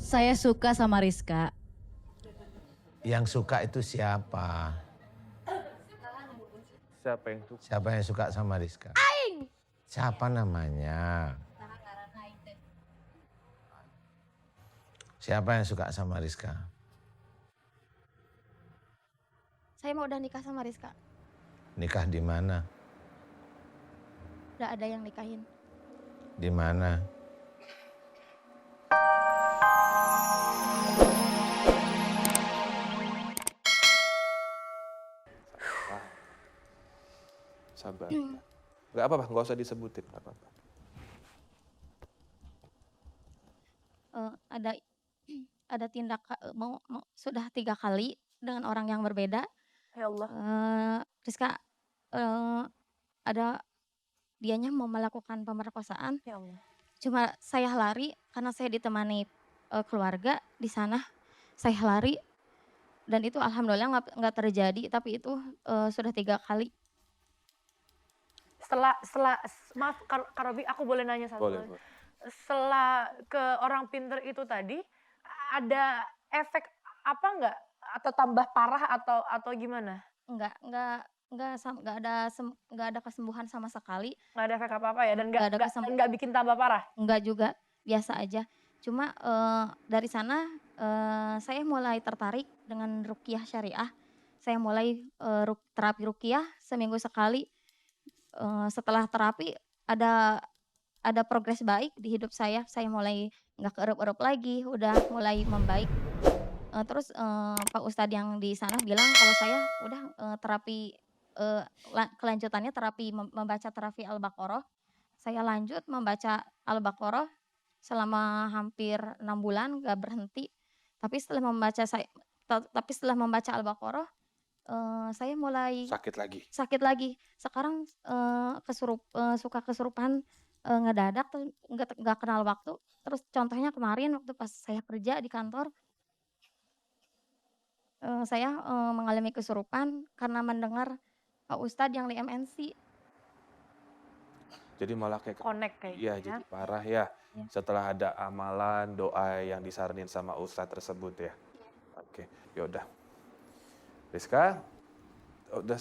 Saya suka sama Rizka. Yang suka itu siapa? Siapa yang suka? Siapa yang suka sama Rizka? Siapa namanya? Siapa yang suka sama Rizka? Saya mau udah nikah sama Rizka. Nikah di mana? Udah ada yang nikahin. Di mana? Sabar. Gak apa-apa, gak usah disebutin. Gak apa-apa. Ada tindak sudah 3 kali dengan orang yang berbeda. Ya Allah. Rizka ada dianya mau melakukan pemerkosaan. Ya Allah. Cuma saya lari karena saya ditemani keluarga di sana. Saya lari dan itu alhamdulillah nggak terjadi. Tapi itu sudah 3 kali. Setelah maaf Kak Robi, aku boleh nanya satu? Boleh. Setelah ke orang pinter itu tadi, ada efek apa nggak? Atau tambah parah atau gimana? Nggak ada kesembuhan sama sekali. Nggak ada efek apa-apa ya? Dan Nggak ada nggak bikin tambah parah? Nggak juga, biasa aja. Cuma dari sana saya mulai tertarik dengan ruqyah syariah. Saya mulai terapi ruqyah seminggu sekali. Setelah terapi ada progres baik di hidup saya. Saya mulai nggak keerup-erup lagi, udah mulai membaik. Terus Pak Ustadz yang di sana bilang kalau saya udah terapi kelanjutannya membaca terapi Al-Baqarah. Saya lanjut membaca Al-Baqarah selama hampir 6 bulan gak berhenti. Tapi setelah membaca Al-Baqarah saya mulai sakit lagi. Sekarang suka kesurupan ngedadak tuh nggak kenal waktu. Terus contohnya kemarin waktu pas saya kerja di kantor, saya mengalami kesurupan karena mendengar Pak Ustadz yang di MNC. Jadi malah kayak Connect kayak iya, gitu ya. jadi parah ya. Ya. Setelah ada amalan, doa yang disaranin sama Ustadz tersebut ya. Oke, yaudah. Rizka, udah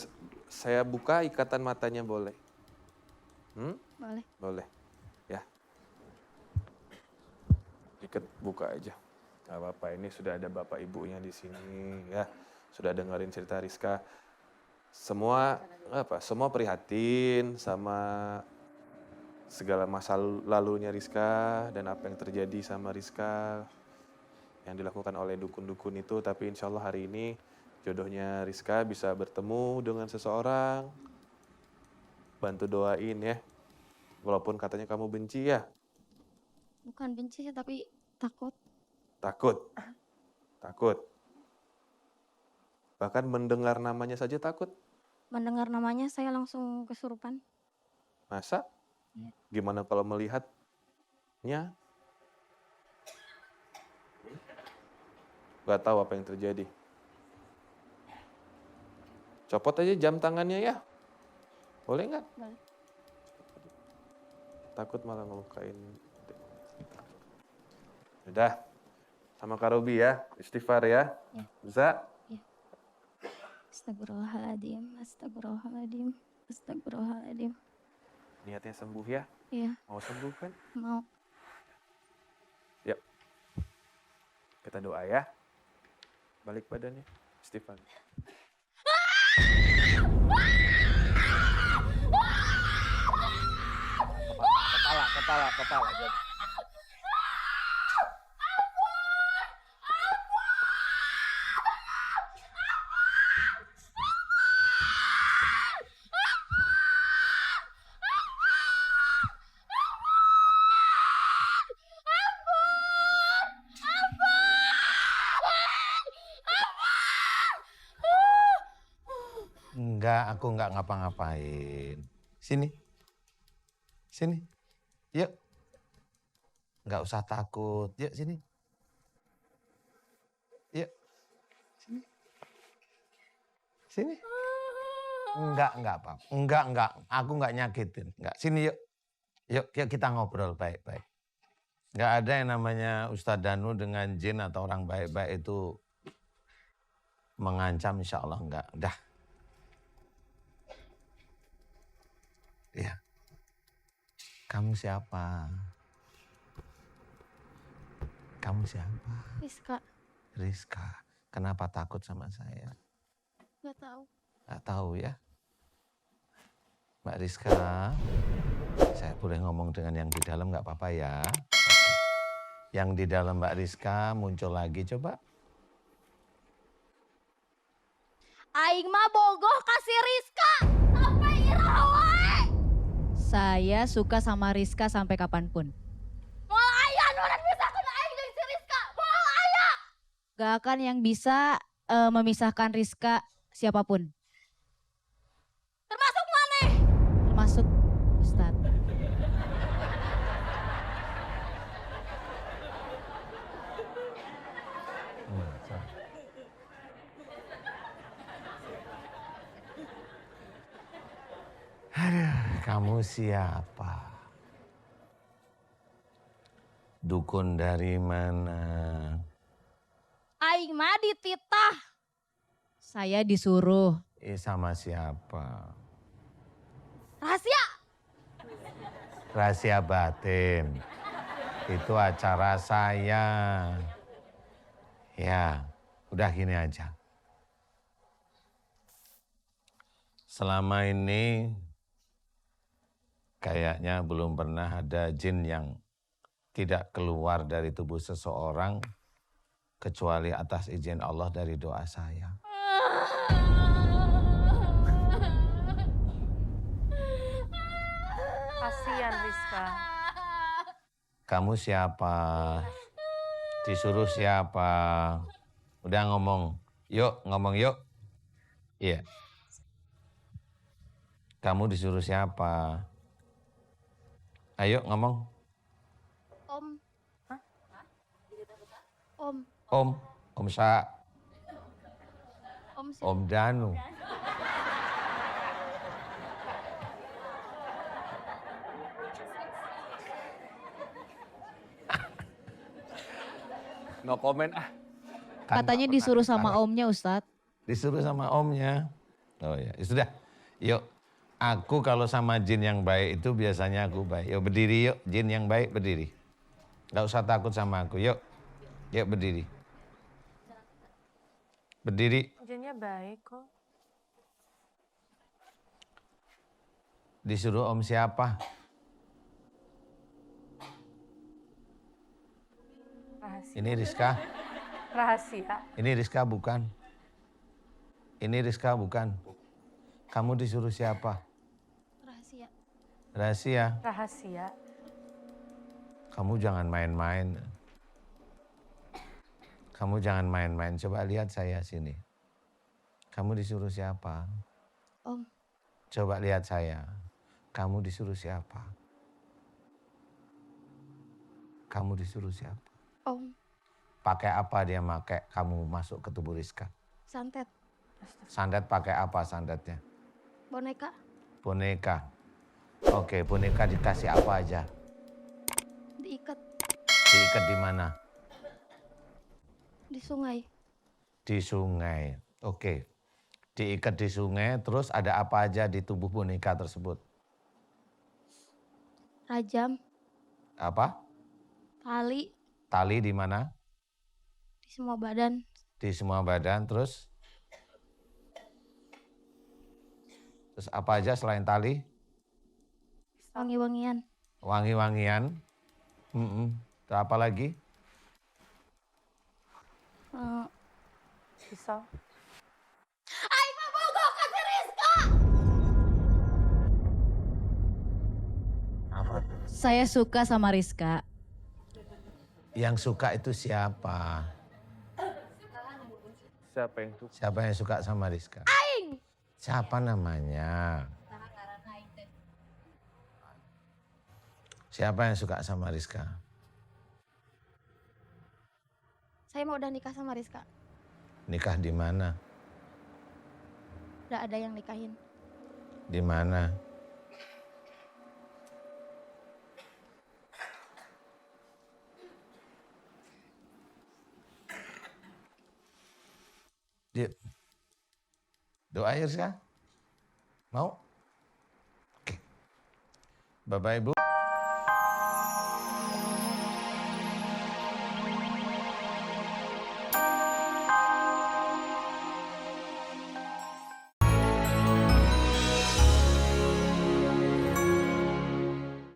saya buka ikatan matanya boleh? Boleh. Boleh. Ya. Buka aja. Gak apa-apa, ini sudah ada bapak ibunya di sini ya. Sudah dengerin cerita Rizka. Semua prihatin sama segala masa lalunya Rizka dan apa yang terjadi sama Rizka yang dilakukan oleh dukun-dukun itu. Tapi insya Allah hari ini jodohnya Rizka bisa bertemu dengan seseorang. Bantu doain ya. Walaupun katanya kamu benci ya. Bukan benci tapi takut. Takut. Bahkan mendengar namanya saja takut. Mendengar namanya saya langsung kesurupan. Masa? Ya. Gimana kalau melihatnya? Gak tahu apa yang terjadi. Copot aja jam tangannya ya. Boleh nggak? Boleh. Takut malah ngelukain. Udah. Sama Kak Robi ya. Istighfar ya. Ya. Za. Ya. Astagfirullahaladzim. Niatnya sembuh ya. Iya. Mau sembuh kan? Mau. Yuk. Kita doa ya. Balik badannya. Istighfar. Kepala. Enggak, aku enggak ngapa-ngapain. Sini. Yuk. Enggak usah takut. Yuk sini. Yuk. Sini. Enggak apa-apa. Enggak. Aku enggak nyakitin. Enggak. Sini yuk. Yuk kita ngobrol baik-baik. Nggak ada yang namanya Ustadz Danu dengan jin atau orang baik-baik itu mengancam, insya Allah enggak. Dah. Ya. Kamu siapa? Kamu siapa? Rizka, Rizka. Kenapa takut sama saya? nggak tahu. Nggak tahu ya. Mbak Rizka, saya boleh ngomong dengan yang di dalam nggak apa-apa ya. Yang di dalam Mbak Rizka muncul lagi, coba. Aing mah bogoh kasih Rizka sampai irawe. Saya suka sama Rizka sampai kapanpun. Moal ayah nuran bisa kena aing jeung si Rizka. Moal ayah. Gak akan yang bisa memisahkan Rizka siapapun. Termasuk maneh. Termasuk Ustadz. Aduh, kamu siapa? Dukun dari mana? Aing mah dititah. Saya disuruh. Sama siapa? Rahasia. Rahasia batin. Itu acara saya. Ya, udah gini aja. Selama ini kayaknya belum pernah ada jin yang tidak keluar dari tubuh seseorang kecuali atas izin Allah dari doa saya. Kasihan Rizka. Kamu siapa? Disuruh siapa? Udah ngomong. Yuk, ngomong yuk. Iya. Kamu disuruh siapa? Ayo ngomong. Om. Om. Om Sa, Om si Om Danu. No comment ah. Kan Katanya nggak disuruh pernah sama ditanya. omnya Ustadz. Disuruh sama omnya. Oh ya, sudah. Yuk, aku kalau sama jin yang baik itu biasanya aku baik. Yuk berdiri yuk, jin yang baik berdiri. Gak usah takut sama aku, yuk. Yuk berdiri. Berdiri, Jinnya baik kok. disuruh om siapa? Rahasia. Ini Rizka. Rahasia. Ini Rizka bukan. Ini Rizka bukan. Kamu disuruh siapa? rahasia. Rahasia. Rahasia. Kamu jangan main-main. Kamu jangan main-main. Coba lihat saya sini. Kamu disuruh siapa? Om. Coba lihat saya. Kamu disuruh siapa? Kamu disuruh siapa? Om. Pakai apa dia pakai kamu masuk ke tubuh Rizka? Santet. Santet pakai apa santetnya? Boneka. Boneka. Oke, boneka dikasih apa aja? Diikat Diikat di mana? di sungai. Di sungai. Oke. Diikat di sungai, terus ada apa aja di tubuh boneka tersebut? Rajam. Apa? Tali. Tali di mana? Di semua badan. Di semua badan, terus? Terus apa aja selain tali? Wangi-wangian. Wangi-wangian. Terus apa lagi? Pisau. Aing mah bogoh kasih Rizka. Apa? Saya suka sama Rizka. Yang suka itu siapa? Siapa yang tuh? Siapa yang suka sama Rizka? Aing. Siapa namanya? Siapa yang suka sama Rizka? Saya mau udah nikah sama Rizka. Nikah di mana? Udah ada yang nikahin. Di mana? Yuk. Doa ya Rizka? Mau? Oke. Bapak Ibu.